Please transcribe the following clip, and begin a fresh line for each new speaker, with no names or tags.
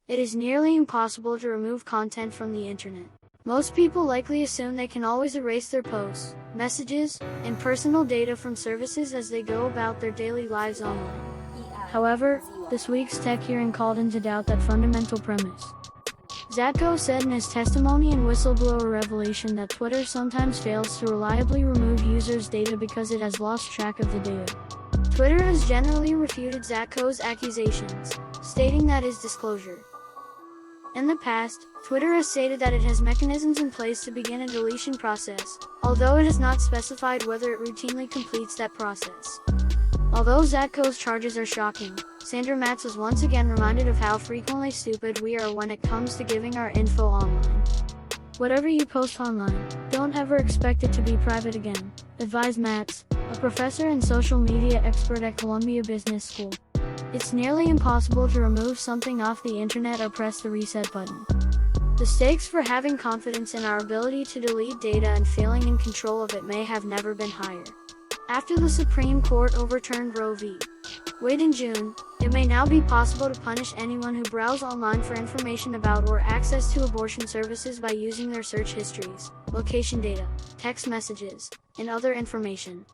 It is nearly impossible to remove content from the internet. Most people likely assume they can always erase their posts, messages, and personal data from services as they go about their daily lives online. However, this week's tech hearing called into doubt that fundamental premise. Zatko said in his testimony and whistleblower revelation that Twitter sometimes fails to reliably remove users' data because it has lost track of the data. Twitter has generally refuted Zatko's accusations, stating that is disclosure. In the past, Twitter has stated that it has mechanisms in place to begin a deletion process, although it has not specified whether it routinely completes that process. Although Zatko's charges are shocking, Sandra Matz was once again reminded of how frequently stupid we are when it comes to giving our info online. Whatever you post online, don't ever expect it to be private again, advised Matz, a professor and social media expert at Columbia Business School. It's nearly impossible to remove something off the internet or press the reset button. The stakes for having confidence in our ability to delete data and feeling in control of it may have never been higher. After the Supreme Court overturned Roe v. Wade in June, it may now be possible to punish anyone who browse online for information about or access to abortion services by using their search histories, location data, text messages, and other information.